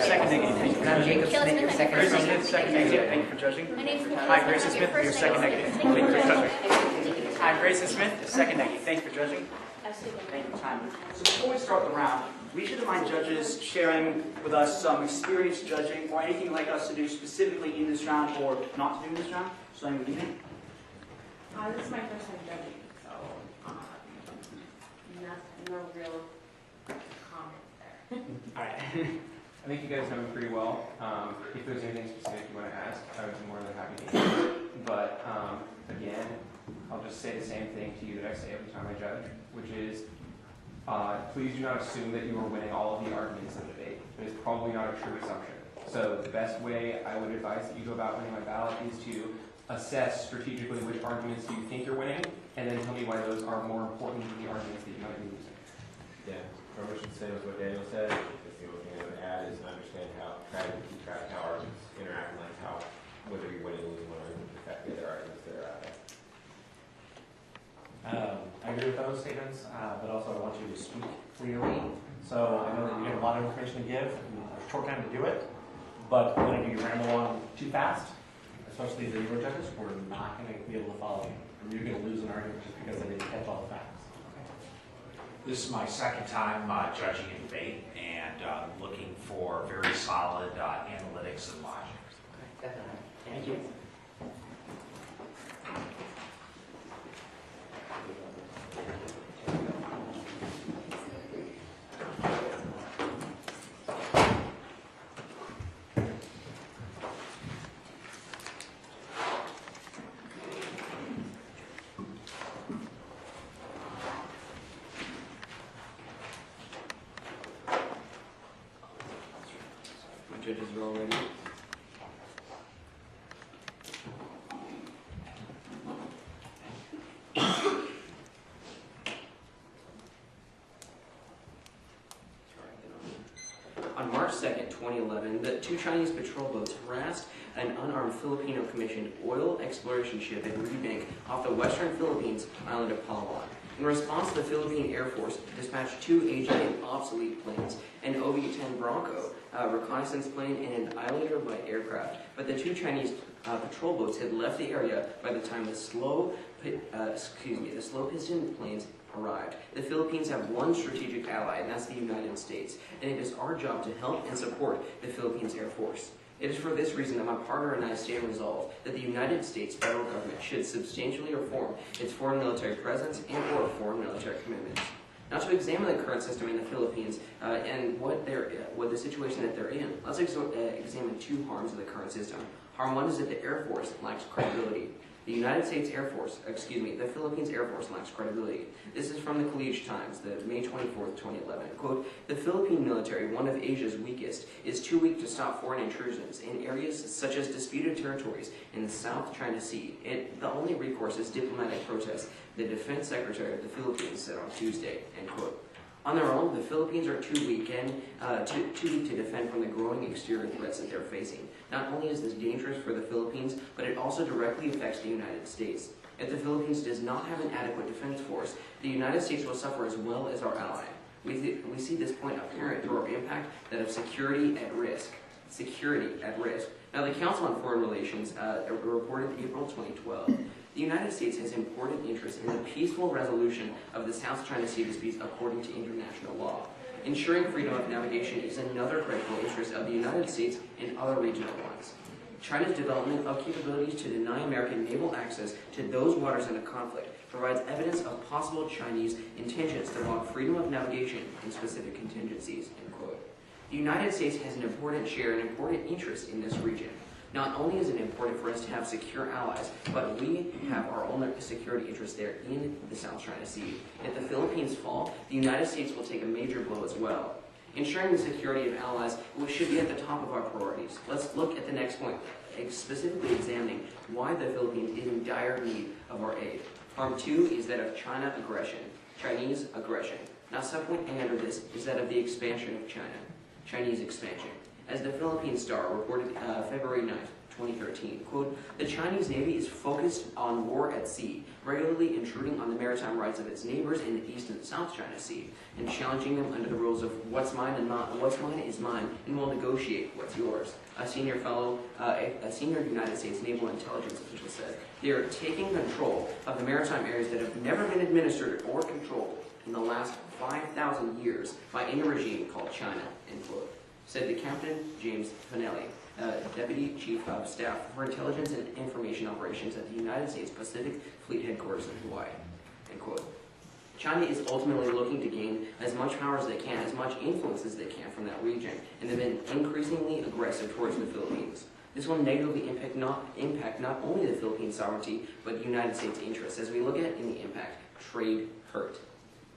second negative. Thank you for judging. Jacob Smith, your second Grace negative. Smith, second negative. Thank you for judging. Hi, Grace Smith, your second negative. Thank you for judging. Hi, Grace Smith, second negative. Thank you for judging. Thank you for time. So before we start the round, we should mind judges sharing with us some experience judging or anything like us to do specifically in this round or not to do in this round. So what do you think? This is my first time judging, so no real comment there. All right. I think you guys know me pretty well. If there's anything specific you want to ask, I would be more than happy to answer. But again, I'll just say the same thing to you that I say every time I judge, which is please do not assume that you are winning all of the arguments in the debate. It is probably not a true assumption. So the best way I would advise that you go about winning my ballot is to assess strategically which arguments you think you're winning, and then tell me why those are more important than the arguments that you might be losing. Yeah, probably should say what Daniel said. Just the only thing I would add is understand how, try to keep track of how arguments interact, like how, whether you're winning or losing one argument affect the other arguments that are out there. I agree with those statements, but also I want you to speak clearly. So I know that you have a lot of information to give and a short time to do it, but when you ramble on too fast, especially the Euro judges, we're not going to be able to follow you. And you're going to lose an argument just because they didn't catch all the facts. This is my second time judging a debate and looking for very solid analytics and logic. Definitely. Thank you. Judges are all ready. On March 2nd, 2011, the two Chinese patrol boats harassed an unarmed Filipino-commissioned oil exploration ship at Ruby Bank off the western Philippines island of Palawan. In response, the Philippine Air Force dispatched two aging and obsolete planes, an OV-10 Bronco, a reconnaissance plane, and an Islander-light aircraft. But the two Chinese patrol boats had left the area by the time the slow piston planes arrived. The Philippines have one strategic ally, and that's the United States, and it is our job to help and support the Philippines Air Force. It is for this reason that my partner and I stand resolved that the United States federal government should substantially reform its foreign military presence and or foreign military commitments. Now, to examine the current system in the Philippines and what the situation that they're in, let's examine two harms of the current system. Harm one is that the Air Force lacks credibility. The the Philippines Air Force lacks credibility. This is from the Khaleej Times, the May 24th, 2011. Quote, the Philippine military, one of Asia's weakest, is too weak to stop foreign intrusions in areas such as disputed territories in the South China Sea. The only recourse is diplomatic protest, the Defense Secretary of the Philippines said on Tuesday, end quote. On their own, the Philippines are too weak to defend from the growing exterior threats that they're facing. Not only is this dangerous for the Philippines, but it also directly affects the United States. If the Philippines does not have an adequate defense force, the United States will suffer as well as our ally. We see this point apparent through our impact that of security at risk. Security at risk. Now, the Council on Foreign Relations reported in April 2012. The United States has important interest in the peaceful resolution of the South China Sea disputes according to international law. Ensuring freedom of navigation is another critical interest of the United States and other regional ones. China's development of capabilities to deny American naval access to those waters under conflict provides evidence of possible Chinese intentions to block freedom of navigation in specific contingencies, end quote. The United States has an important share and important interest in this region. Not only is it important for us to have secure allies, but we have our own security interests there in the South China Sea. If the Philippines fall, the United States will take a major blow as well. Ensuring the security of allies should be at the top of our priorities. Let's look at the next point, specifically examining why the Philippines is in dire need of our aid. Harm two is that of Chinese aggression. Now, subpoint A under this is that of the expansion of China, Chinese expansion. As the Philippine Star reported February 9th, 2013. Quote, the Chinese Navy is focused on war at sea, regularly intruding on the maritime rights of its neighbors in the East and South China Sea, and challenging them under the rules of what's mine is mine, and will negotiate what's yours. A senior United States Naval Intelligence official said, they are taking control of the maritime areas that have never been administered or controlled in the last 5,000 years by any regime called China, end quote, said the Captain James Finelli, Deputy Chief of Staff for Intelligence and Information Operations at the United States Pacific Fleet Headquarters in Hawaii, end quote. China is ultimately looking to gain as much power as they can, as much influence as they can from that region, and they've been increasingly aggressive towards the Philippines. This will negatively impact not only the Philippines' sovereignty, but the United States' interests. As we look at in the impact, trade hurt.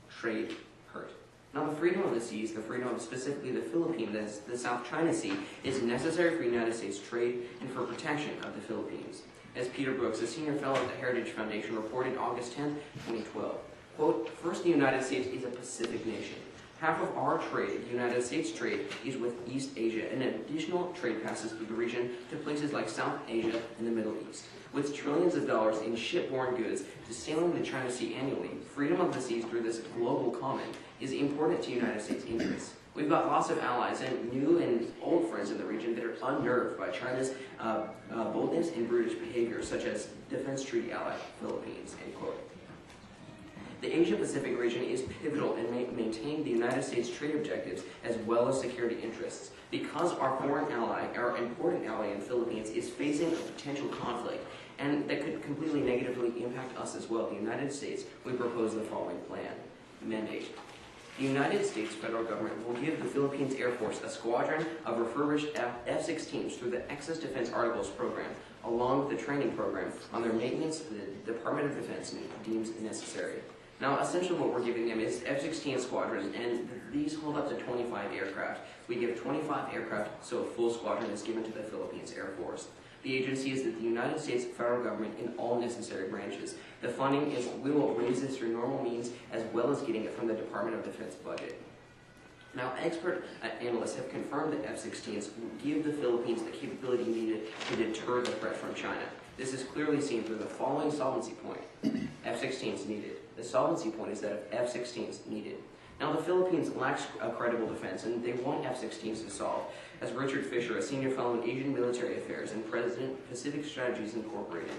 Trade hurt. Now, the freedom of the seas, the freedom of specifically the Philippines, the South China Sea, is necessary for United States trade and for protection of the Philippines. As Peter Brooks, a senior fellow at the Heritage Foundation, reported August 10, 2012, quote, first, the United States is a Pacific nation. Half of our trade, the United States trade, is with East Asia, and additional trade passes through the region to places like South Asia and the Middle East. With trillions of dollars in shipborne goods sailing the China Sea annually, freedom of the seas through this global common is important to United States interests. We've got lots of allies and new and old friends in the region that are unnerved by China's boldness and brutish behavior, such as defense treaty ally Philippines, end quote. The Asia-Pacific region is pivotal in maintaining the United States trade objectives as well as security interests. Because our foreign ally, our important ally in the Philippines, is facing a potential conflict, and that could completely negatively impact us as well, the United States, we propose the following plan. Mandate. The United States federal government will give the Philippines Air Force a squadron of refurbished F-16s through the Excess Defense Articles program, along with the training program on their maintenance the Department of Defense deems necessary. Now, essentially what we're giving them is F-16 squadron, and these hold up to 25 aircraft. We give 25 aircraft, so a full squadron is given to the Philippines Air Force. The agency is the United States federal government in all necessary branches. The funding is, we will raise this through normal means, as well as getting it from the Department of Defense budget. Now, expert analysts have confirmed that F-16s will give the Philippines the capability needed to deter the threat from China. This is clearly seen through the following solvency point. F-16s needed. The solvency point is that of F-16s needed. Now, the Philippines lacks a credible defense, and they want F-16s to solve. As Richard Fisher, a senior fellow in Asian military affairs and president, Pacific Strategies Incorporated,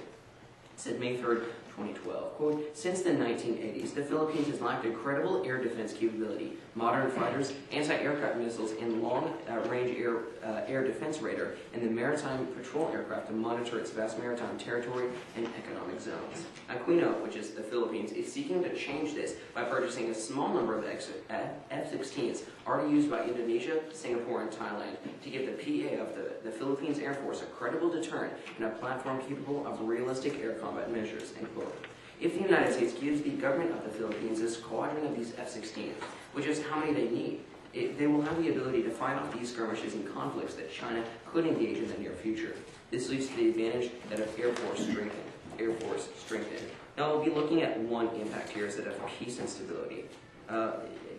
said May 3rd, 2012, quote, since the 1980s, the Philippines has lacked a credible air defense capability, modern fighters, anti-aircraft missiles, and long-range air defense radar, and the maritime patrol aircraft to monitor its vast maritime territory and economic zones. Aquino, which is the Philippines, is seeking to change this by purchasing a small number of F-16s already used by Indonesia, Singapore, and Thailand to give the PA of the Philippines Air Force a credible deterrent and a platform capable of realistic air combat measures, end quote. If the United States gives the government of the Philippines a squadron of these F-16s, which is how many they need, they will have the ability to fight off these skirmishes and conflicts that China could engage in the near future. This leads to the advantage that of Air Force strengthened. Now we'll be looking at one impact here, is that of peace and stability.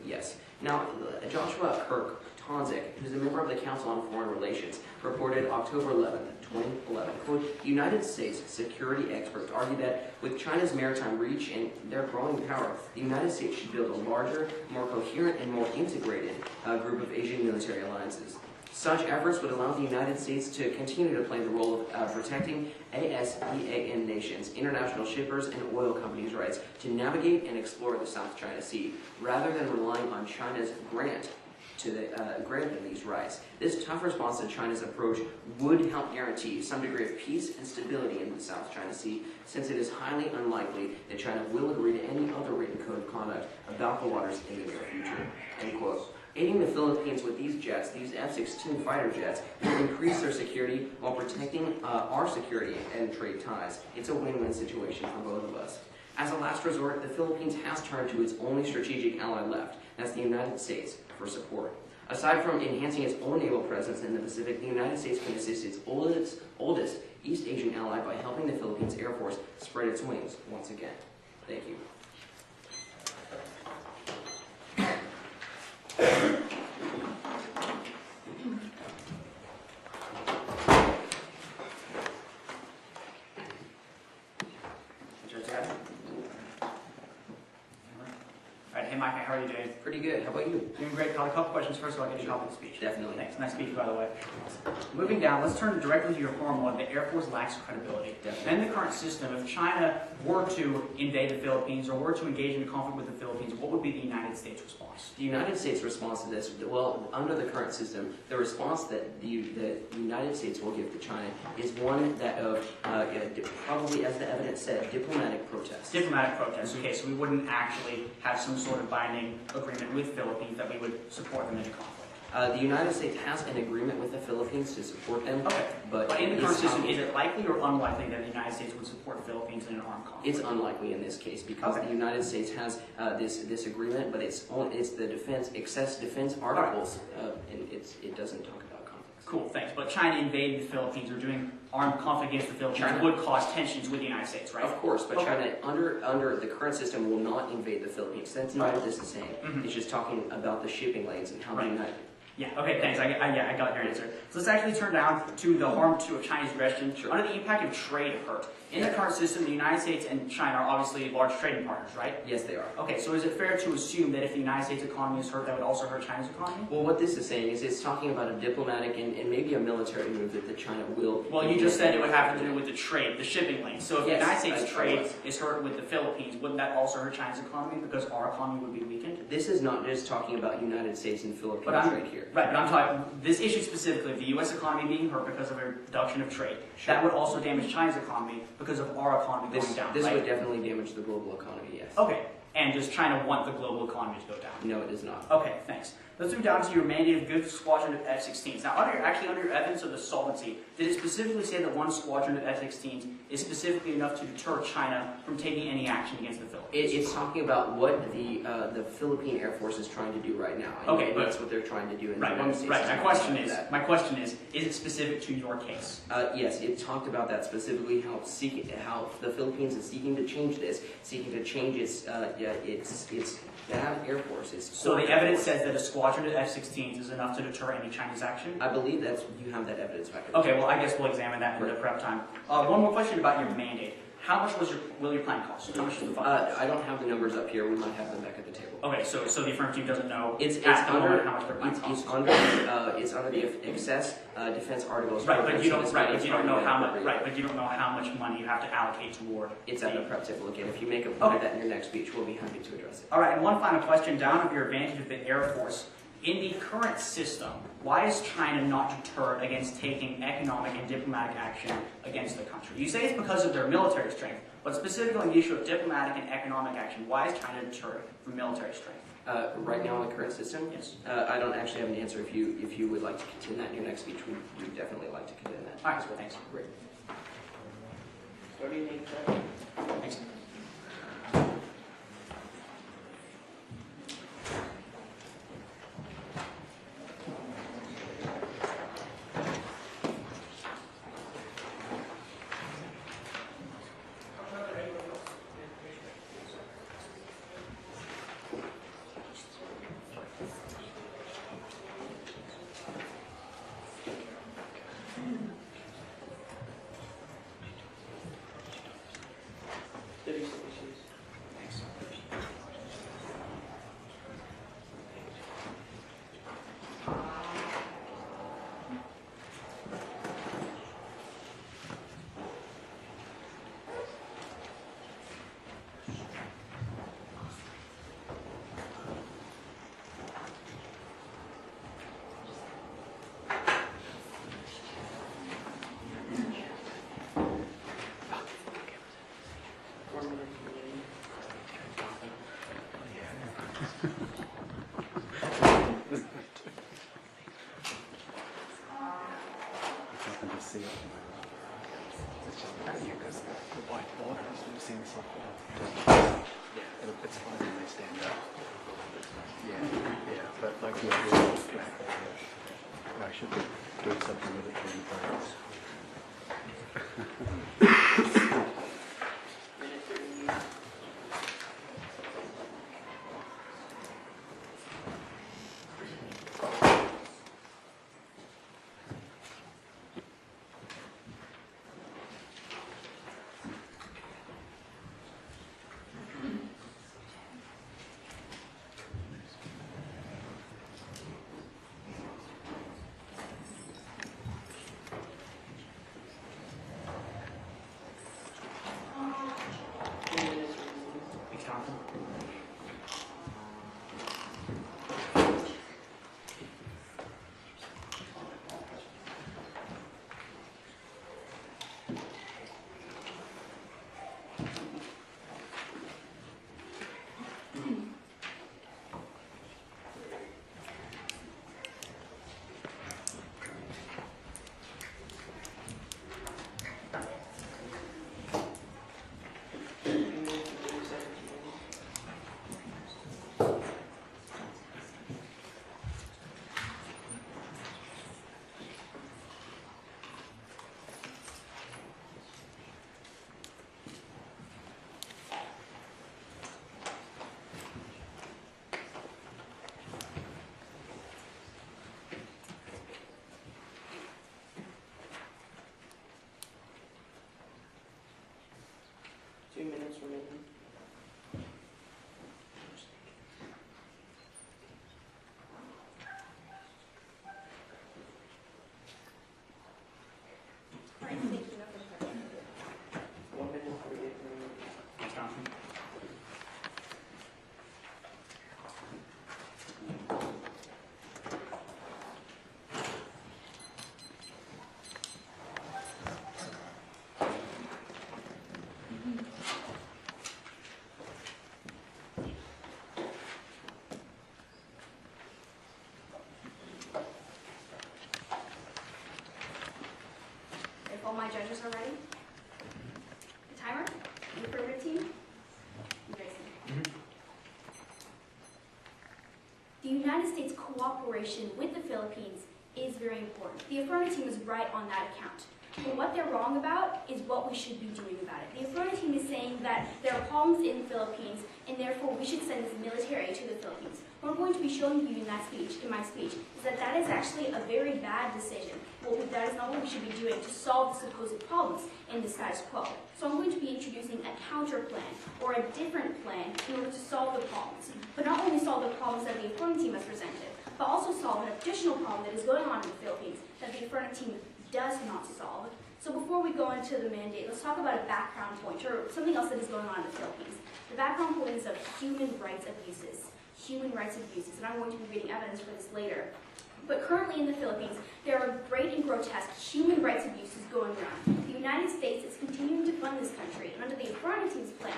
Yes. Now, Joshua Kirk Tonzik, who's a member of the Council on Foreign Relations, reported October 11, 2011, quote, United States security experts argue that with China's maritime reach and their growing power, the United States should build a larger, more coherent, and more integrated group of Asian military alliances. Such efforts would allow the United States to continue to play the role of protecting ASEAN nations, international shippers, and oil companies' rights to navigate and explore the South China Sea, rather than relying on China's grant them these rights. This tough response to China's approach would help guarantee some degree of peace and stability in the South China Sea, since it is highly unlikely that China will agree to any other written code of conduct about the waters in the near future, end quote. Aiding the Philippines with these jets, these F-16 fighter jets, will increase their security while protecting our security and trade ties. It's a win-win situation for both of us. As a last resort, the Philippines has turned to its only strategic ally left, that's the United States, for support. Aside from enhancing its own naval presence in the Pacific, the United States can assist its oldest East Asian ally by helping the Philippines Air Force spread its wings once again. Thank you. Mike. How are you doing? Pretty good. How about you? Doing great. Got a couple questions first, so I'll get you a copy of the speech. Definitely. Thanks. Nice speech, by the way. Moving down, let's turn directly to your forum one. The Air Force lacks credibility. Definitely. In the current system, if China were to invade the Philippines or were to engage in a conflict with the Philippines, what would be the United States response? The United States response to this, well, under the current system, the response that the United States will give to China is one that of, probably as the evidence said, diplomatic protest. Diplomatic protest. Okay, so we wouldn't actually have some sort of binding agreement with Philippines that we would support them in a conflict. The United States has an agreement with the Philippines to support them. Okay, but in the current system, is it likely or unlikely that the United States would support the Philippines in an armed conflict? It's unlikely in this case because the United States has this agreement, but it's the excess defense articles, and it doesn't talk about conflicts. Cool, thanks. But China invading the Philippines or doing armed conflict against the Philippines would cause tensions with the United States, right? Of course, but China, under the current system, will not invade the Philippines. That's not what this is saying. It's just talking about the shipping lanes and how the United... Yeah, okay, thanks. I got your answer. So let's actually turn down to the harm to of Chinese aggression. Sure. Under the impact of trade hurt. In the current system, the United States and China are obviously large trading partners, right? Yes, they are. Okay, so is it fair to assume that if the United States economy is hurt, that would also hurt China's economy? Well, what this is saying is it's talking about a diplomatic and maybe a military move that China will... Well, you just said it would have to do with the trade, the shipping lanes. So if the Yes, United States that's trade right. is hurt with the Philippines, wouldn't that also hurt China's economy because our economy would be weakened? This is not just talking about United States and Philippine trade here. Right, but I'm talking this issue specifically, the U.S. economy being hurt because of a reduction of trade. Sure. That would also damage China's economy because of our economy going down, This right? would definitely damage the global economy, yes. Okay, and does China want the global economy to go down? No, it is not. Okay, thanks. Let's move down to your mandated good squadron of F-16s. Now, under your evidence of the solvency, did it specifically say that one squadron of F-16s is specifically enough to deter China from taking any action against the Philippines? It's talking about what the Philippine Air Force is trying to do right now. And Okay, but that's what they're trying to do in the right. United States. My question is it specific to your case? Yes, it talked about that specifically. How the Philippines is seeking to change this, seeking to change its bad Air Force. So the evidence says that a squadron of F-16s is enough to deter any Chinese action? I believe you have that evidence back. Okay, well, I guess we'll examine that in the prep time. One more question about your mandate. How much will your plan cost? How much is the fund? I don't have the numbers up here. We might have them back at the table. Okay, so the affirmative doesn't know It's under how much their plan costs. It's under the excess defense articles. Right, but you don't know how much. much. Right, but you don't know how much money you have to allocate toward. It's at the prep table again. If you make a point of that in your next speech, we'll be happy to address it. All right, and one final question down of your advantage of the Air Force. In the current system, why is China not deterred against taking economic and diplomatic action against the country? You say it's because of their military strength, but specifically on the issue of diplomatic and economic action, why is China deterred from military strength? Right now in the current system? Yes. I don't actually have an answer. If you would like to contend that in your next speech, we'd definitely like to contend that. All right, well, thanks. Great. Thanks. I should be doing something with it during the all my judges are ready? The timer? The affirmative team? You guys see. The United States cooperation with the Philippines is very important. The affirmative team is right on that account. But what they're wrong about is what we should be doing about it. The affirmative team is saying that there are problems in the Philippines, and therefore we should send this military aid to the Philippines. What I'm going to be showing you in my speech, is that that is actually a very bad decision. That is not what we should be doing to solve the supposed problems in the status quo. So I'm going to be introducing a counter plan, or a different plan, in order to solve the problems. But not only solve the problems that the affirmative team has presented, but also solve an additional problem that is going on in the Philippines that the affirmative team does not solve. So before we go into the mandate, let's talk about a background point, or something else that is going on in the Philippines. The background point is of human rights abuses. Human rights abuses, and I'm going to be reading evidence for this later. But currently in the Philippines, there are great and grotesque human rights abuses going around. The United States is continuing to fund this country, and under the affirmative team's plan,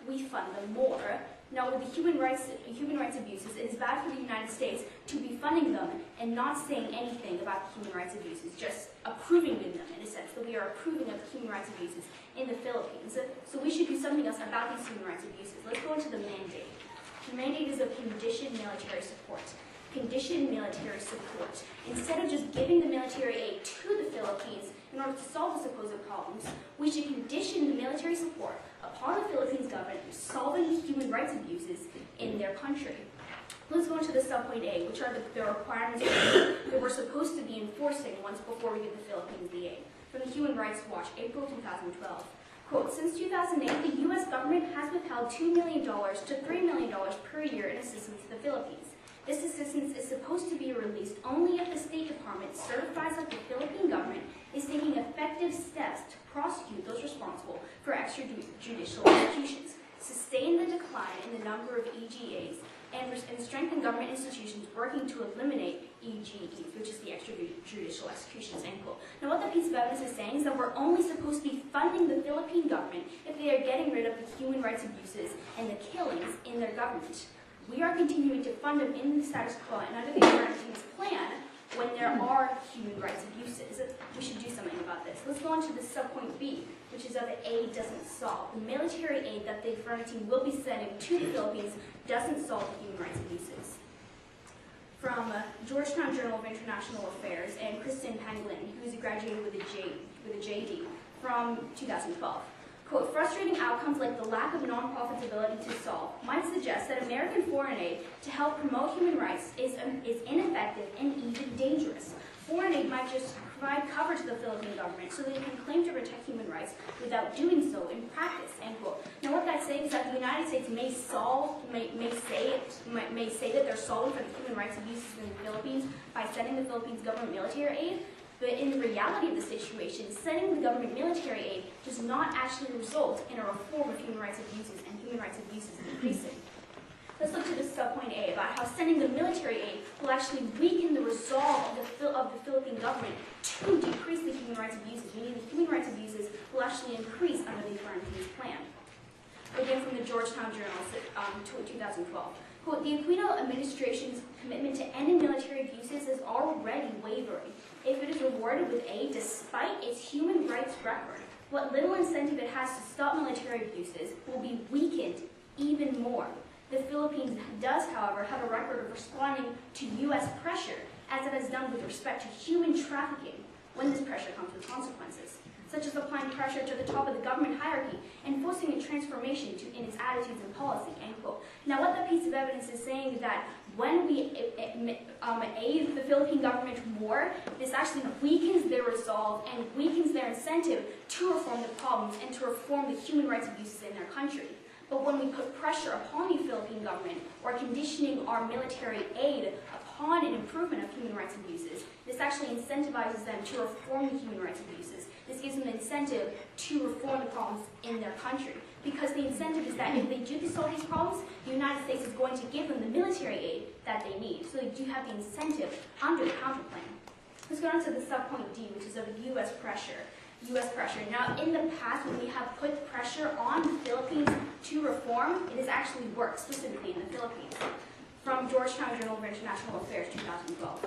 we fund them more. Now, with the human rights abuses, it is bad for the United States to be funding them and not saying anything about the human rights abuses, just approving them in a sense, that we are approving of the human rights abuses in the Philippines. So we should do something else about these human rights abuses. Let's go into the mandate. The mandate is of conditioned military support. Conditioned military support. Instead of just giving the military aid to the Philippines in order to solve the supposed problems, we should condition the military support upon the Philippines government solving the human rights abuses in their country. Let's go into the subpoint A, which are the requirements that we're supposed to be enforcing once before we give the Philippines the aid. From the Human Rights Watch, April 2012. Quote, since 2008, the U.S. government has withheld $2 million to $3 million per year in assistance to the Philippines. This assistance is supposed to be released only if the State Department certifies that the Philippine government is taking effective steps to prosecute those responsible for extrajudicial executions, sustain the decline in the number of EGAs, and strengthen government institutions working to eliminate EGEs, which is the extrajudicial executions, end quote. Now what that piece of evidence is saying is that we're only supposed to be funding the Philippine government if they are getting rid of the human rights abuses and the killings in their government. We are continuing to fund them in the status quo and under the affirmative team's plan when there are human rights abuses. We should do something about this. Let's go on to the subpoint B, which is that the aid doesn't solve. The military aid that the affirmative team will be sending to the Philippines doesn't solve the human rights abuses. From Georgetown Journal of International Affairs and Kristen Pangolin, who is a graduate with a JD from 2012. Quote, frustrating outcomes like the lack of non-profit's ability to solve might suggest that American foreign aid to help promote human rights is ineffective and even dangerous. Foreign aid might just provide cover to the Philippine government so they can claim to protect human rights without doing so in practice, end quote. Now what that's saying is that the United States may say that they're solving for the human rights abuses in the Philippines by sending the Philippines government military aid, but in the reality of the situation, sending the government military aid does not actually result in a reform of human rights abuses and human rights abuses increasing. Let's look to the subpoint A about how sending the military aid will actually weaken the resolve of the Philippine government to decrease the human rights abuses, meaning the human rights abuses will actually increase under the affirmative team's plan. Again, from the Georgetown Journal, 2012. Quote, the Aquino administration's commitment to ending military abuses is already wavering. If it is rewarded with aid despite its human rights record, what little incentive it has to stop military abuses will be weakened even more. The Philippines does, however, have a record of responding to U.S. pressure, as it has done with respect to human trafficking, when this pressure comes with consequences, such as applying pressure to the top of the government hierarchy and forcing a transformation in its attitudes and policy, end quote. Now what that piece of evidence is saying is that when we aid the Philippine government more, this actually weakens their resolve and weakens their incentive to reform the problems and to reform the human rights abuses in their country. But when we put pressure upon the Philippine government or conditioning our military aid upon an improvement of human rights abuses, this actually incentivizes them to reform the human rights abuses. This gives them an incentive to reform the problems in their country. Because the incentive is that if they do solve these problems, the United States is going to give them the military aid that they need. So they do have the incentive under the counterplan. Let's go on to the subpoint D, which is of U.S. pressure. U.S. pressure. Now, in the past, when we have put pressure on the Philippines to reform, it has actually worked, specifically in the Philippines. From Georgetown Journal of International Affairs, 2012.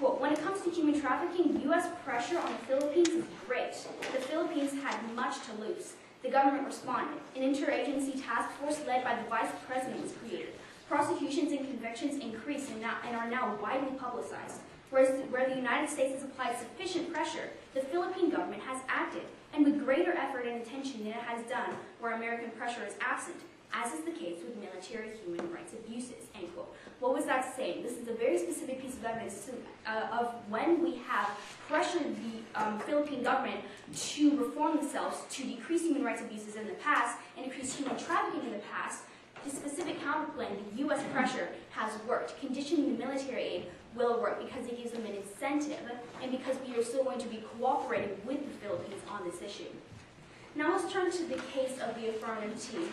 Quote, when it comes to human trafficking, U.S. pressure on the Philippines is great. The Philippines had much to lose. The government responded. An interagency task force led by the vice president was created. Prosecutions and convictions increased and are now widely publicized. Where the United States has applied sufficient pressure, the Philippine government has acted, and with greater effort and attention than it has done where American pressure is absent, as is the case with military human rights abuses, end quote. What was that saying? This is a very specific piece of evidence of when we have pressured the Philippine government to reform themselves, to decrease human rights abuses in the past, and decrease human trafficking in the past. The specific counterplan, the U.S. pressure, has worked. Conditioning the military aid will work because it gives them an incentive and because we are still going to be cooperating with the Philippines on this issue. Now let's turn to the case of the affirmative team.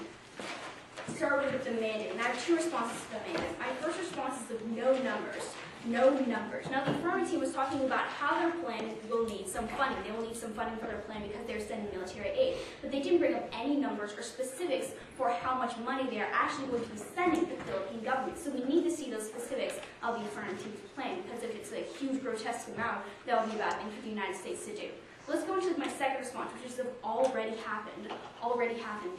Starting with the mandate, and I have two responses to the mandate. My first response is of no numbers. No numbers. Now the affirmative team was talking about how their plan will need some funding. They will need some funding for their plan because they're sending military aid. But they didn't bring up any numbers or specifics for how much money they are actually going to be sending to the Philippine government. So we need to see those specifics of the affirmative team's plan, because if it's a huge, grotesque amount, that would be a bad thing for the United States to do. Let's go into my second response, which is already happened. Already happened.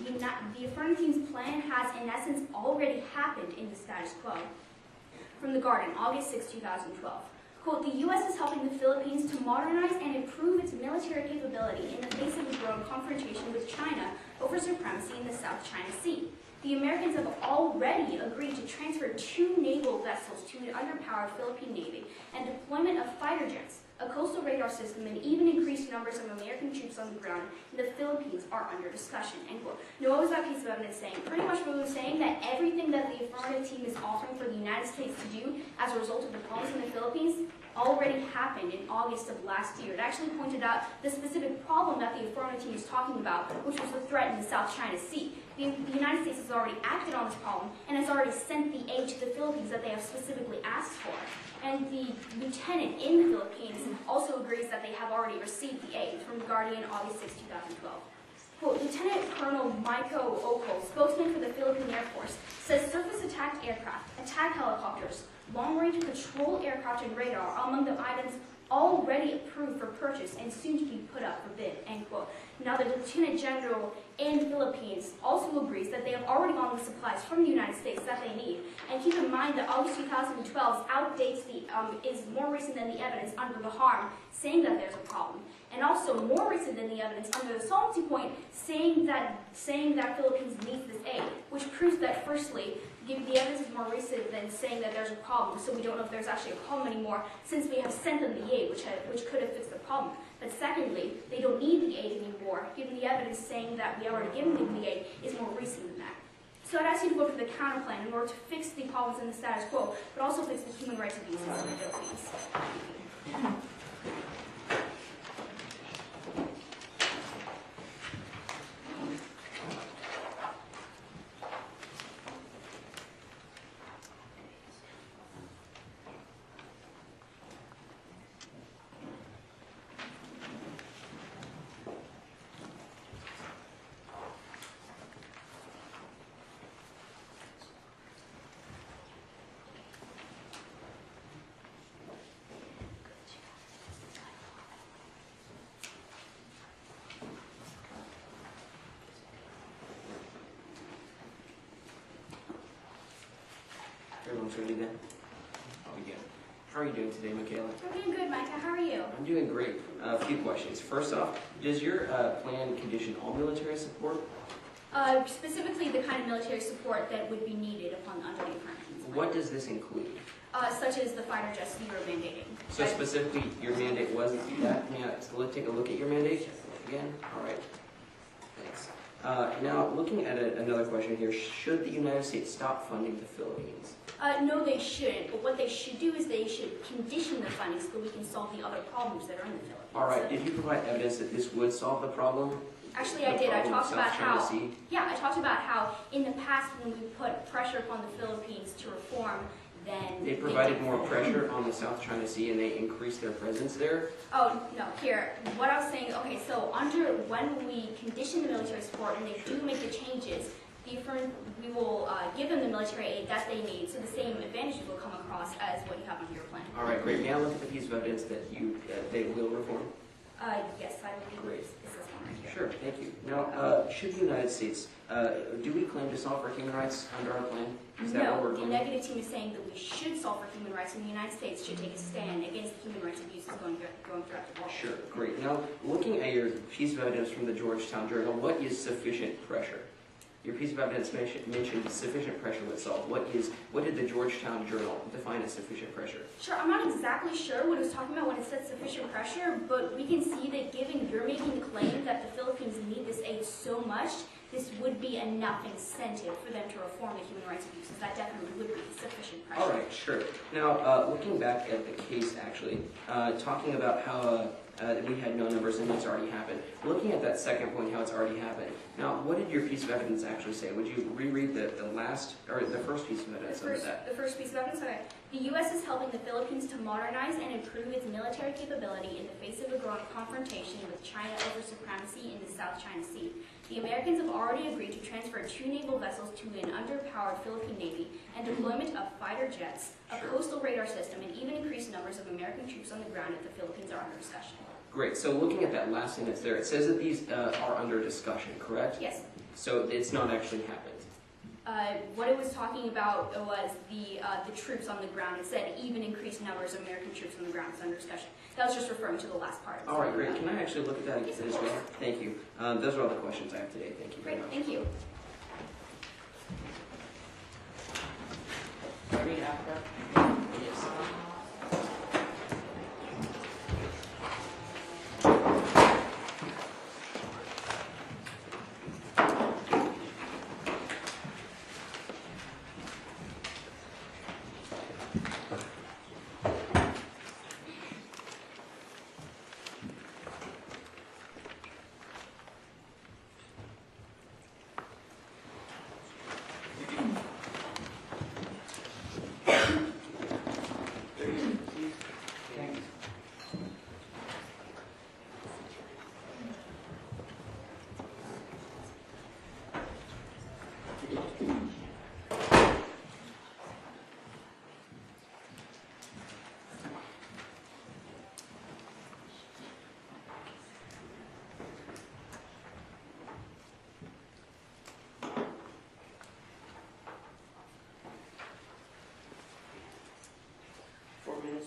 The affirmative team's plan has, in essence, already happened in the status quo. From The Guardian, August 6, 2012. Quote, the U.S. is helping the Philippines to modernize and improve its military capability in the face of a growing confrontation with China over supremacy in the South China Sea. The Americans have already agreed to transfer 2 naval vessels to an underpowered Philippine Navy and deployment of fighter jets, a coastal radar system, and even increased numbers of American troops on the ground in the Philippines are under discussion, end quote. Now, what was that piece of evidence saying? Pretty much what it was saying that everything that the affirmative team is offering for the United States to do as a result of the problems in the Philippines already happened in August of last year. It actually pointed out the specific problem that the affirmative team is talking about, which was the threat in the South China Sea. The United States has already acted on this problem and has already sent the aid to the Philippines that they have specifically asked for. And the lieutenant in the Philippines also agrees that they have already received the aid. From The Guardian, August 6, 2012. Quote, Lieutenant Colonel Michael Ocol, spokesman for the Philippine Air Force, says surface attack aircraft, attack helicopters, long-range patrol aircraft, and radar are among the items already approved for purchase and soon to be put up for bid, end quote. Now, the Lieutenant General in the Philippines also agrees that they have already gotten the supplies from the United States that they need. And keep in mind that August 2012 outdates is more recent than the evidence under the harm, saying that there's a problem. And also more recent than the evidence under the solvency point, saying that Philippines needs this aid, which proves that, firstly, the evidence is more recent than saying that there's a problem, so we don't know if there's actually a problem anymore, since we have sent them the aid, which could have fixed the problem. But secondly, they don't need the aid anymore, given the evidence saying that we already given them the aid is more recent than that. So I'd ask you to vote for the counter plan in order to fix the problems in the status quo, but also fix the human rights abuses in the Philippines. Everyone's ready then? I'll begin. How are you doing today, Michaela? I'm doing good, Micah. How are you? I'm doing great. A few questions. First off, does your plan condition all military support? Specifically, the kind of military support that would be needed under the affirmative team's plan. What does this include? Such as the fighter jets you were mandating. So specifically, your mandate wasn't that? So let's take a look at your mandate again. All right. Thanks. Now, looking at another question here, should the United States stop funding the Philippines? No, they shouldn't. But what they should do is they should condition the funding so that we can solve the other problems that are in the Philippines. All right. Did you provide evidence that this would solve the problem? Actually, I did. I talked about how in the past when we put pressure upon the Philippines to reform, then they provided more pressure on the South China Sea and they increased their presence there. Oh no! Here, what I was saying. Okay, so when we condition the military support and they do make the changes, we will give them the military aid that they need, so the same advantages will come across as what you have under your plan. All right, great. May I look at the piece of evidence that they will reform? Yes, I believe Great. it's this one right here. Sure, thank you. Now, should the United States, do we claim to solve for human rights under our plan? Is that what No, we're the claiming? negative team is saying that we should solve for human rights, and the United States should take a stand against the human rights abuses going throughout the world. Sure, great. Now, looking at your piece of evidence from the Georgetown Journal, what is sufficient pressure? Your piece of evidence mentioned sufficient pressure would solve. What did the Georgetown Journal define as sufficient pressure? Sure, I'm not exactly sure what it was talking about when it said sufficient pressure, but we can see that given you're making the claim that the Philippines need this aid so much, this would be enough incentive for them to reform the human rights abuses. That definitely would be sufficient pressure. All right, sure. Now, looking back at the case, actually, talking about how we had no numbers and it's already happened. Looking at that second point, how it's already happened. Now, what did your piece of evidence actually say? Would you reread the first piece of evidence under that? The first piece of evidence, okay. The U.S. is helping the Philippines to modernize and improve its military capability in the face of a growing confrontation with China over supremacy in the South China Sea. The Americans have already agreed to transfer 2 naval vessels to an underpowered Philippine Navy and deployment of fighter jets, a coastal radar system, and even increased numbers of American troops on the ground if the Philippines are under discussion. Great. So looking at that last sentence there, it says that these are under discussion, correct? Yes. So it's not actually happened. What it was talking about was the troops on the ground. It said even increased numbers of American troops on the ground is under discussion. That was just referring to the last part. All right, great. Can I actually look at that again as well? Thank you. Those are all the questions I have today. Thank you very much. Great, thank you. Read after? Yes.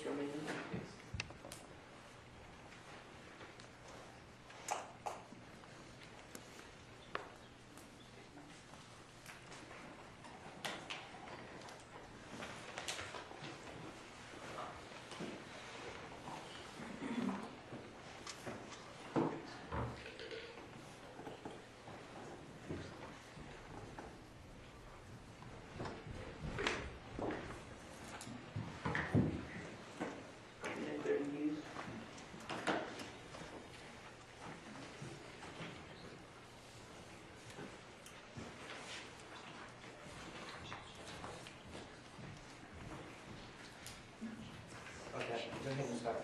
Remaining. Okay, go ahead and start.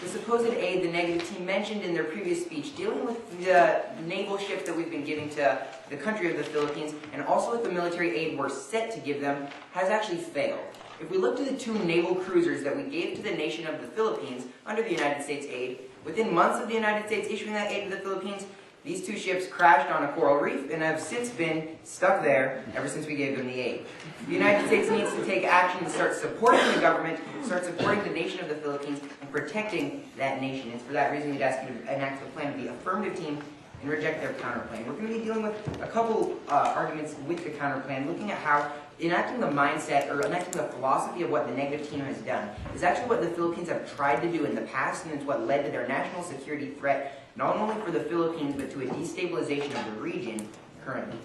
The supposed aid the negative team mentioned in their previous speech, dealing with the naval ships that we've been giving to the country of the Philippines, and also with the military aid we're set to give them, has actually failed. If we look to the 2 naval cruisers that we gave to the nation of the Philippines under the United States aid, within months of the United States issuing that aid to the Philippines, these 2 ships crashed on a coral reef and have since been stuck there ever since we gave them the aid. The United States needs to take action to start supporting the government, start supporting the nation of the Philippines, and protecting that nation. It's for that reason we'd ask you to enact the plan of the affirmative team and reject their counterplan. We're going to be dealing with a couple arguments with the counterplan, looking at how enacting the mindset or enacting the philosophy of what the negative team has done is actually what the Philippines have tried to do in the past, and it's what led to their national security threat, not only for the Philippines, but to a destabilization of the region currently.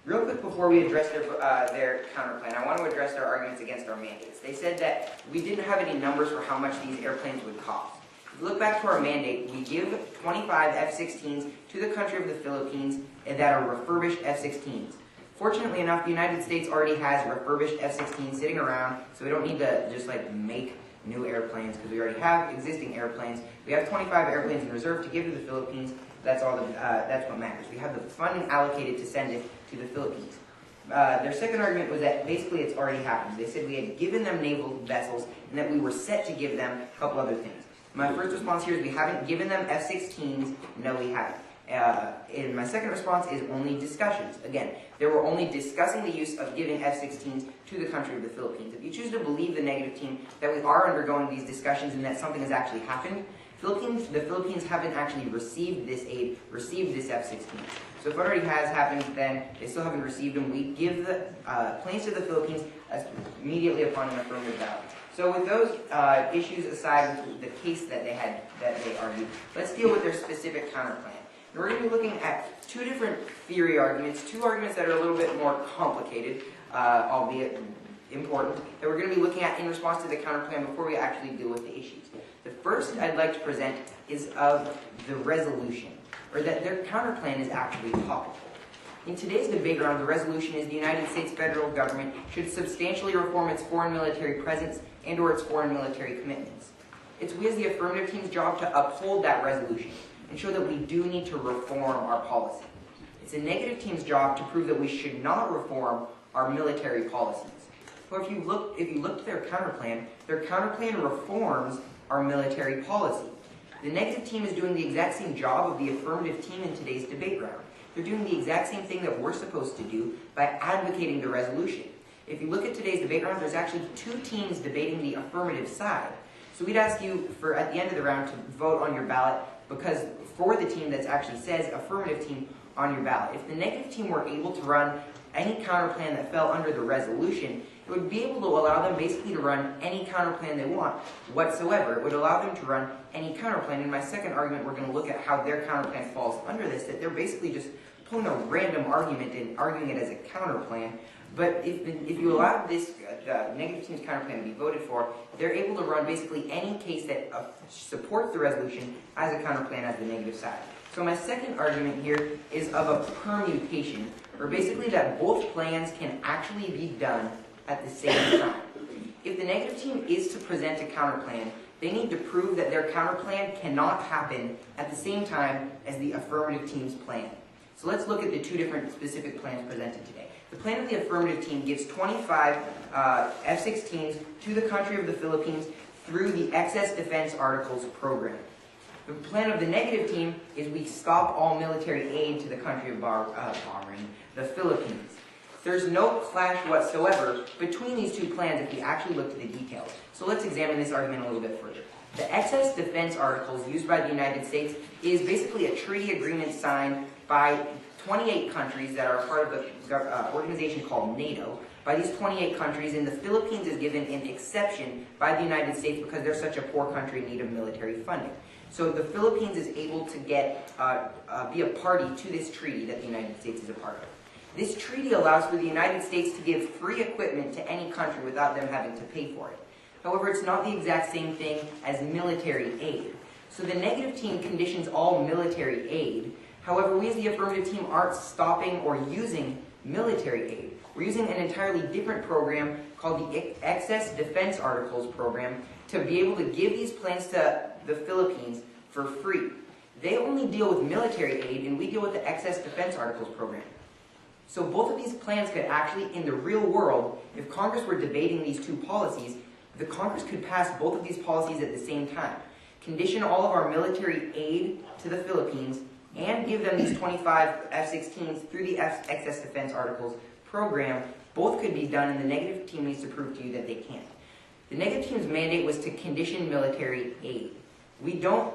Real quick before we address their counterplan, I want to address their arguments against our mandates. They said that we didn't have any numbers for how much these airplanes would cost. If you look back to our mandate, we give 25 F-16s to the country of the Philippines that are refurbished F-16s. Fortunately enough, the United States already has refurbished F-16s sitting around, so we don't need to just make new airplanes because we already have existing airplanes. We have 25 airplanes in reserve to give to the Philippines. That's all. That's what matters. We have the funding allocated to send it to the Philippines. Their second argument was that basically it's already happened. They said we had given them naval vessels and that we were set to give them a couple other things. My first response here is we haven't given them F-16s. No, we haven't. And my second response is only discussions. Again, they were only discussing the use of giving F-16s to the country of the Philippines. If you choose to believe the negative team that we are undergoing these discussions and that something has actually happened, the Philippines haven't actually received this aid, received this F-16. So if it already has happened, then they still haven't received them. We give the planes to the Philippines immediately upon an affirmative ballot. So with those issues aside, with the case that they argued, let's deal with their specific counterplan. And we're going to be looking at two different theory arguments, two arguments that are a little bit more complicated, albeit important, that we're going to be looking at in response to the counterplan before we actually deal with the issues. The first I'd like to present is of the resolution, or that their counterplan is actually topical. In today's debate round, the resolution is the United States federal government should substantially reform its foreign military presence and or its foreign military commitments. It's we as the affirmative team's job to uphold that resolution and show that we do need to reform our policy. It's the negative team's job to prove that we should not reform our military policies. So if you look to their counterplan reforms our military policy. The negative team is doing the exact same job of the affirmative team in today's debate round. They're doing the exact same thing that we're supposed to do by advocating the resolution. If you look at today's debate round, there's actually two teams debating the affirmative side. So we'd ask you at the end of the round to vote on your ballot because for the team that actually says affirmative team on your ballot. If the negative team were able to run any counterplan that fell under the resolution, it would be able to allow them basically to run any counterplan they want whatsoever. It would allow them to run any counterplan. In my second argument, we're going to look at how their counterplan falls under this, that they're basically just pulling a random argument and arguing it as a counterplan. But if you allow this negative team's counterplan to be voted for, they're able to run basically any case that supports the resolution as a counterplan as the negative side. So my second argument here is of a permutation, or basically that both plans can actually be done at the same time. If the negative team is to present a counterplan, they need to prove that their counterplan cannot happen at the same time as the affirmative team's plan. So let's look at the two different specific plans presented today. The plan of the affirmative team gives 25 F-16s to the country of the Philippines through the Excess Defense Articles program. The plan of the negative team is we stop all military aid to the country of the Philippines. There's no clash whatsoever between these two plans if we actually look to the details. So let's examine this argument a little bit further. The Excess Defense Articles used by the United States is basically a treaty agreement signed by 28 countries that are part of the organization called NATO. By these 28 countries, and the Philippines is given an exception by the United States because they're such a poor country in need of military funding. So the Philippines is able to be a party to this treaty that the United States is a part of. This treaty allows for the United States to give free equipment to any country without them having to pay for it. However, it's not the exact same thing as military aid. So the negative team conditions all military aid. However, we as the affirmative team aren't stopping or using military aid. We're using an entirely different program called the Excess Defense Articles program to be able to give these plans to the Philippines for free. They only deal with military aid, and we deal with the Excess Defense Articles program. So both of these plans could actually, in the real world, if Congress were debating these two policies, the Congress could pass both of these policies at the same time. Condition all of our military aid to the Philippines and give them these 25 F-16s through the Excess Defense Articles program. Both could be done, and the negative team needs to prove to you that they can't. The negative team's mandate was to condition military aid. We don't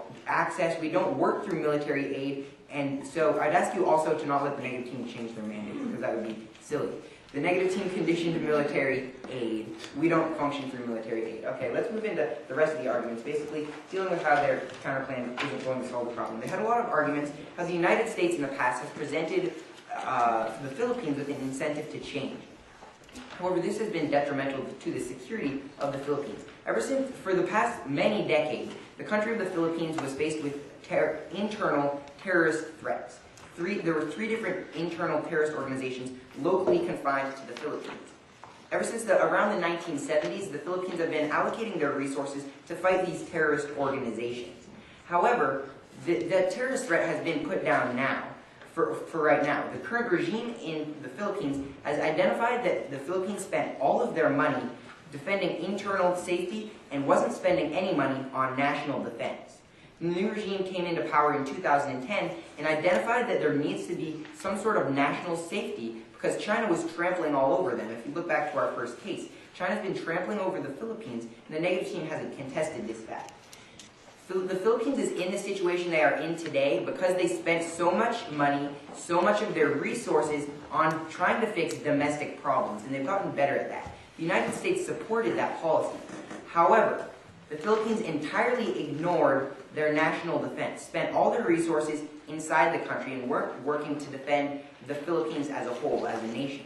work through military aid And so I'd ask you also to not let the negative team change their mandate, because that would be silly. The negative team conditioned military aid. We don't function through military aid. Okay, let's move into the rest of the arguments, basically dealing with how their counterplan isn't going to solve the problem. They had a lot of arguments how the United States in the past has presented the Philippines with an incentive to change. However, this has been detrimental to the security of the Philippines. Ever since, for the past many decades, the country of the Philippines was faced with internal terrorist threats. There were 3 different internal terrorist organizations locally confined to the Philippines. Ever since around the 1970s, the Philippines have been allocating their resources to fight these terrorist organizations. However, the terrorist threat has been put down now. For right now, the current regime in the Philippines has identified that the Philippines spent all of their money defending internal safety and wasn't spending any money on national defense. The new regime came into power in 2010 and identified that there needs to be some sort of national safety because China was trampling all over them. If you look back to our first case, China's been trampling over the Philippines, and the negative team hasn't contested this fact. The Philippines is in the situation they are in today because they spent so much money, so much of their resources on trying to fix domestic problems, and they've gotten better at that. The United States supported that policy. However, the Philippines entirely ignored their national defense, spent all their resources inside the country, and weren't working to defend the Philippines as a whole, as a nation.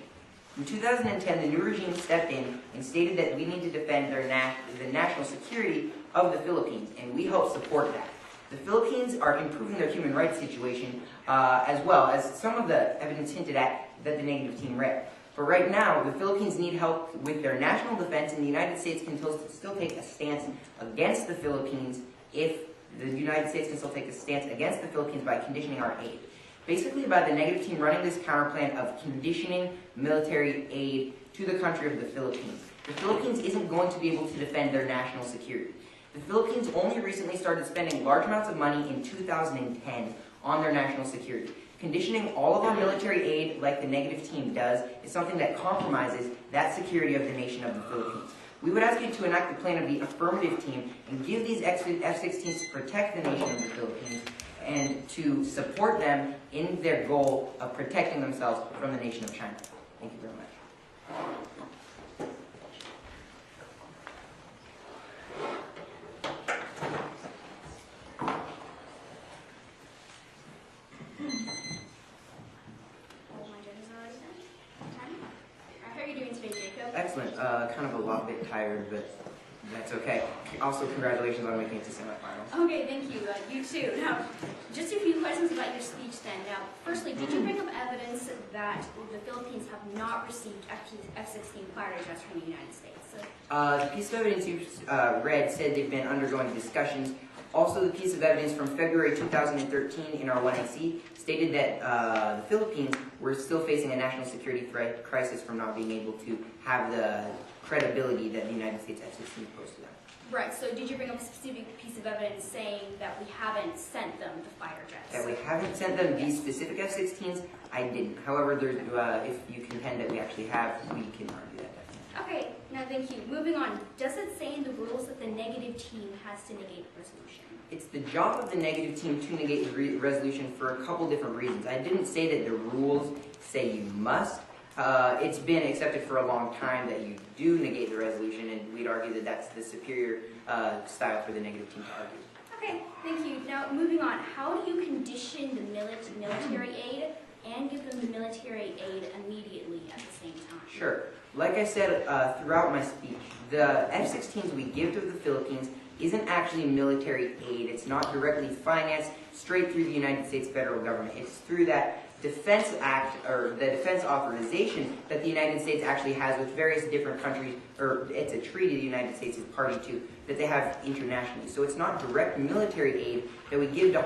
In 2010, the new regime stepped in and stated that we need to defend the national security of the Philippines, and we help support that. The Philippines are improving their human rights situation as well, as some of the evidence hinted at that the negative team read. But right now, the Philippines need help with their national defense, and the United States can still take a stance against the Philippines if the United States can still take a stance against the Philippines by conditioning our aid. Basically, by the negative team running this counterplan of conditioning military aid to the country of the Philippines. The Philippines isn't going to be able to defend their national security. The Philippines only recently started spending large amounts of money in 2010 on their national security. Conditioning all of our military aid, like the negative team does, is something that compromises that security of the nation of the Philippines. We would ask you to enact the plan of the affirmative team and give these F-16s to protect the nation of the Philippines and to support them in their goal of protecting themselves from the nation of China. Thank you very much. Excellent. Kind of a lot bit tired, but that's okay. Also, congratulations on making it to semifinals. Okay, thank you. You too. Now, just a few questions about your speech then. Now, firstly, did you bring up evidence that the Philippines have not received F-16 fighter jets from the United States? The piece of evidence you read said they've been undergoing discussions. Also, the piece of evidence from February 2013 in our 1AC stated that the Philippines were still facing a national security threat crisis from not being able to have the credibility that the United States F-16 posed to them. Right, so did you bring up a specific piece of evidence saying that we haven't sent them the fighter jets? That we haven't sent them these specific F-16s? I didn't. However, if you contend that we actually have, we can argue that. Okay, now thank you. Moving on, does it say in the rules that the negative team has to negate the resolution? It's the job of the negative team to negate the resolution for a couple different reasons. I didn't say that the rules say you must. It's been accepted for a long time that you do negate the resolution, and we'd argue that that's the superior style for the negative team to argue. Okay, thank you. Now, moving on, how do you condition the military aid and give them the military aid immediately at the same time? Sure. Like I said throughout my speech, the F-16s we give to the Philippines isn't actually military aid. It's not directly financed straight through the United States federal government. It's through that Defense Act, or the defense authorization that the United States actually has with various different countries, or it's a treaty the United States is party to, that they have internationally. So it's not direct military aid that we give to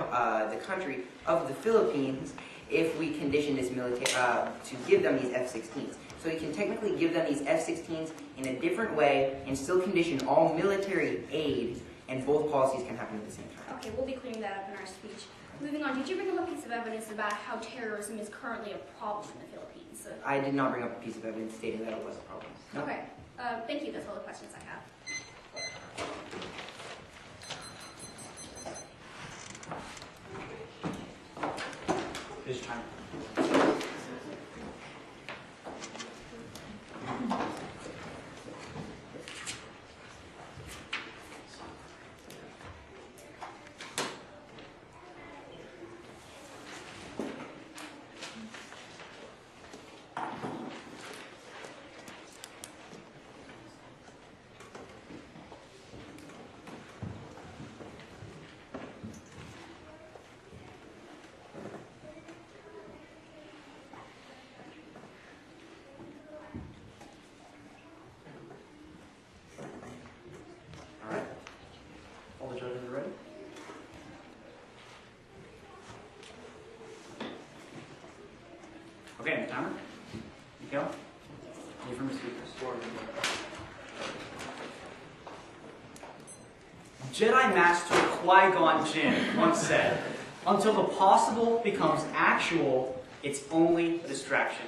the country of the Philippines if we condition this military, to give them these F-16s. So you can technically give them these F-16s in a different way and still condition all military aid, and both policies can happen at the same time. Okay, we'll be clearing that up in our speech. Moving on, did you bring up a piece of evidence about how terrorism is currently a problem in the Philippines? I did not bring up a piece of evidence stating that it was a problem. No. Okay, thank you. That's all the questions I have. Is time. All the judges are ready? Okay, timer. You go. Any from the speakers? Jedi Master Qui-Gon Jinn once said, "Until the possible becomes actual, it's only a distraction."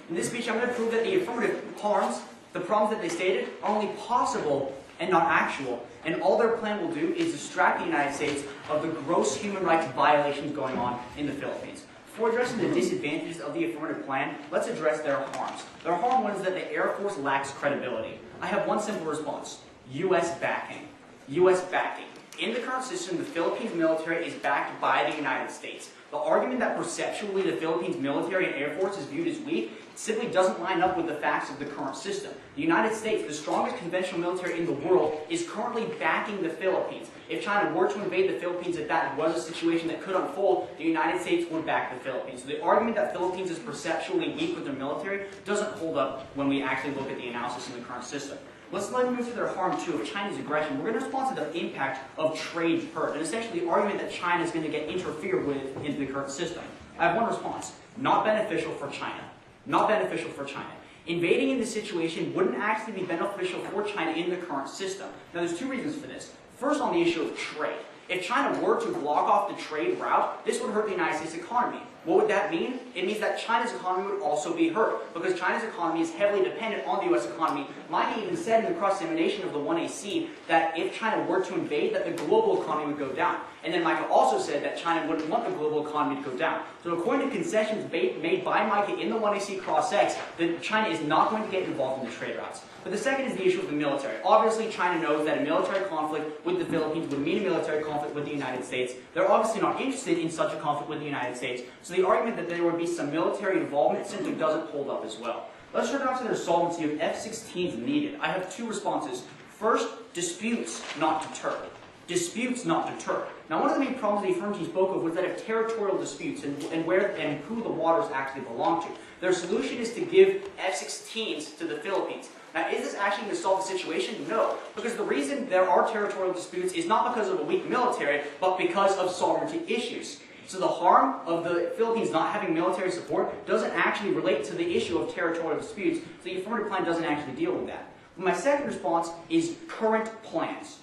In this speech, I'm going to prove that the affirmative harms, the problems that they stated, are only possible and not actual. And all their plan will do is distract the United States of the gross human rights violations going on in the Philippines. Before addressing the disadvantages of the affirmative plan, let's address their harms. Their harm one is that the Air Force lacks credibility. I have one simple response: U.S. backing. U.S. backing. In the current system, the Philippines military is backed by the United States. The argument that perceptually the Philippines military and Air Force is viewed as weak simply doesn't line up with the facts of the current system. The United States, the strongest conventional military in the world, is currently backing the Philippines. If China were to invade the Philippines, if that was a situation that could unfold, the United States would back the Philippines. So the argument that Philippines is perceptually weak with their military doesn't hold up when we actually look at the analysis in the current system. Let's move to their harm, too, of China's aggression. We're going to respond to the impact of trade hurt, and essentially the argument that China is going to get interfered with into the current system. I have one response: not beneficial for China. Not beneficial for China. Invading in this situation wouldn't actually be beneficial for China in the current system. Now, there's two reasons for this. First, on the issue of trade. If China were to block off the trade route, this would hurt the United States economy. What would that mean? It means that China's economy would also be hurt, because China's economy is heavily dependent on the U.S. economy. Mike even said in the cross-examination of the 1AC that if China were to invade, that the global economy would go down. And then Micah also said that China wouldn't want the global economy to go down. So according to concessions made by Micah in the 1AC cross-ex, that China is not going to get involved in the trade routes. But the second is the issue of the military. Obviously, China knows that a military conflict with the Philippines would mean a military conflict with the United States. They're obviously not interested in such a conflict with the United States. So the argument that there would be some military involvement simply doesn't hold up as well. Let's turn now to their solvency of F-16s needed. I have two responses. First, disputes not deter. Disputes not deter. Now, one of the main problems the affirmative team spoke of was that of territorial disputes and who the waters actually belong to. Their solution is to give F-16s to the Philippines. Now, is this actually going to solve the situation? No. Because the reason there are territorial disputes is not because of a weak military, but because of sovereignty issues. So the harm of the Philippines not having military support doesn't actually relate to the issue of territorial disputes. So the affirmative plan doesn't actually deal with that. My second response is current plans.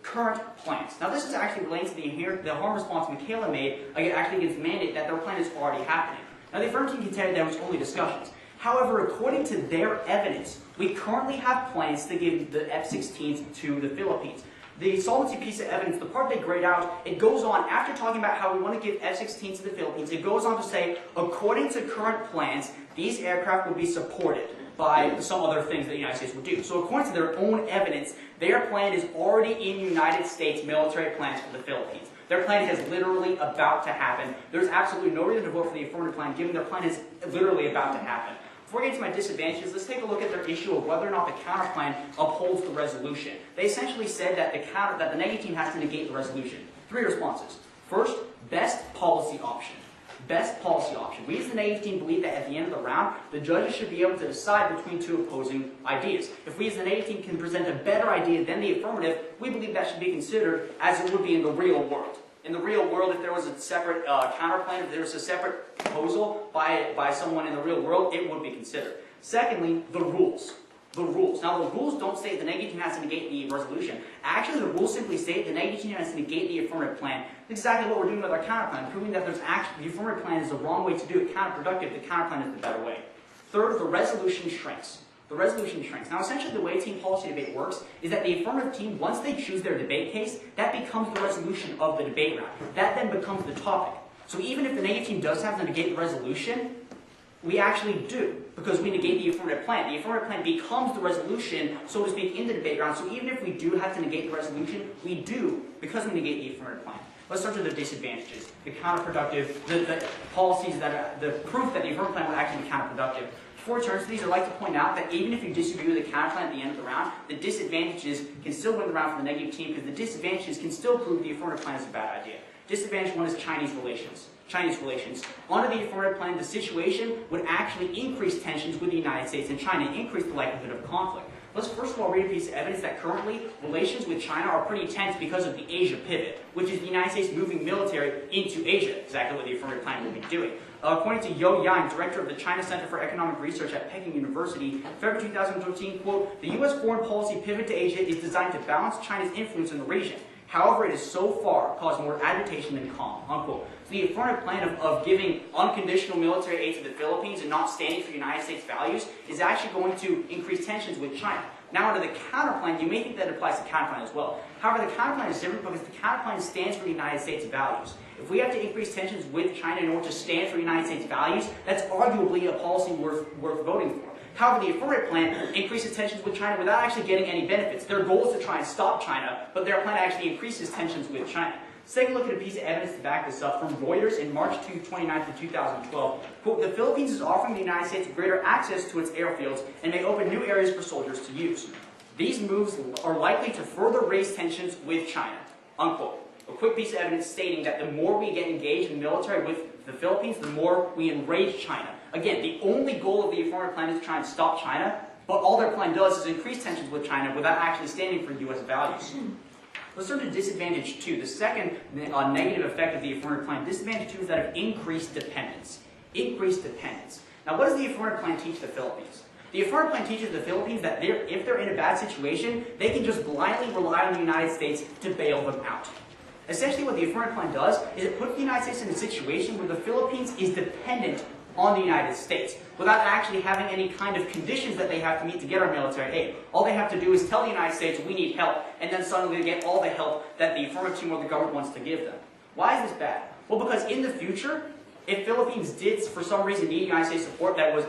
Current plans. Now, this is actually related to the harm response Michaela made actually against the mandate that their plan is already happening. Now, the affirmative team contended there was only discussions. However, according to their evidence, we currently have plans to give the F-16s to the Philippines. The solvency piece of evidence, the part they grade out, it goes on, after talking about how we want to give F-16s to the Philippines, it goes on to say, according to current plans, these aircraft will be supported by some other things that the United States would do. So according to their own evidence, their plan is already in United States military plans for the Philippines. Their plan is literally about to happen. There's absolutely no reason to vote for the affirmative plan, given their plan is literally about to happen. Before we get to my disadvantages, let's take a look at their issue of whether or not the counterplan upholds the resolution. They essentially said that the negative team has to negate the resolution. Three responses. First, best policy option. Best policy option. We as the negative team believe that at the end of the round, the judges should be able to decide between two opposing ideas. If we as the negative team can present a better idea than the affirmative, we believe that should be considered as it would be in the real world. In the real world, if there was a separate counterplan, if there was a separate proposal by someone in the real world, it would be considered. Secondly, the rules. The rules. Now, the rules don't state the negative team has to negate the resolution. Actually, the rules simply state the negative team has to negate the affirmative plan. That's exactly what we're doing with our counterplan, proving that the affirmative plan is the wrong way to do it, counterproductive. The counterplan is the better way. Third, the resolution shrinks. The resolution shrinks. Now, essentially, the way team policy debate works is that the affirmative team, once they choose their debate case, that becomes the resolution of the debate round. That then becomes the topic. So even if the negative team does have to negate the resolution, we actually do, because we negate the affirmative plan. The affirmative plan becomes the resolution, so to speak, in the debate round. So even if we do have to negate the resolution, we do, because we negate the affirmative plan. Let's start with the disadvantages, the counterproductive, the policies that are, the proof that the affirmative plan would actually be counterproductive. Before we turn to these, I'd like to point out that even if you disagree with the counter plan at the end of the round, the disadvantages can still win the round for the negative team, because the disadvantages can still prove the affirmative plan is a bad idea. Disadvantage one is Chinese relations. Under the affirmative plan, the situation would actually increase tensions with the United States and China, increase the likelihood of conflict. Let's first of all read a piece of evidence that currently relations with China are pretty tense because of the Asia pivot, which is the United States moving military into Asia, exactly what the affirmative plan will be doing. According to Yo Yang, director of the China Center for Economic Research at Peking University, February 2013, quote, "The U.S. foreign policy pivot to Asia is designed to balance China's influence in the region. However, it has so far caused more agitation than calm," unquote. So the affirmative plan of giving unconditional military aid to the Philippines and not standing for United States values is actually going to increase tensions with China. Now, under the counterplan, you may think that applies to the counterplan as well. However, the counterplan is different because the counterplan stands for the United States values. If we have to increase tensions with China in order to stand for United States values, that's arguably a policy worth voting for. However, the affirmative plan increases tensions with China without actually getting any benefits. Their goal is to try and stop China, but their plan actually increases tensions with China. Let's take a look at a piece of evidence to back this up from Reuters in March 29th of 2012. Quote, "The Philippines is offering the United States greater access to its airfields and may open new areas for soldiers to use. These moves are likely to further raise tensions with China," unquote. A quick piece of evidence stating that the more we get engaged in the military with the Philippines, the more we enrage China. Again, the only goal of the affirmative plan is to try and stop China, but all their plan does is increase tensions with China without actually standing for U.S. values. Let's turn to disadvantage two. The second negative effect of the affirmative plan. Disadvantage two is that of increased dependence. Increased dependence. Now, what does the affirmative plan teach the Philippines? The affirmative plan teaches the Philippines that if they're in a bad situation, they can just blindly rely on the United States to bail them out. Essentially, what the affirmative plan does is it puts the United States in a situation where the Philippines is dependent on the United States without actually having any kind of conditions that they have to meet to get our military aid. All they have to do is tell the United States, we need help, and then suddenly they get all the help that the affirmative team or the government wants to give them. Why is this bad? Well, because in the future, if Philippines did, for some reason, need United States support that was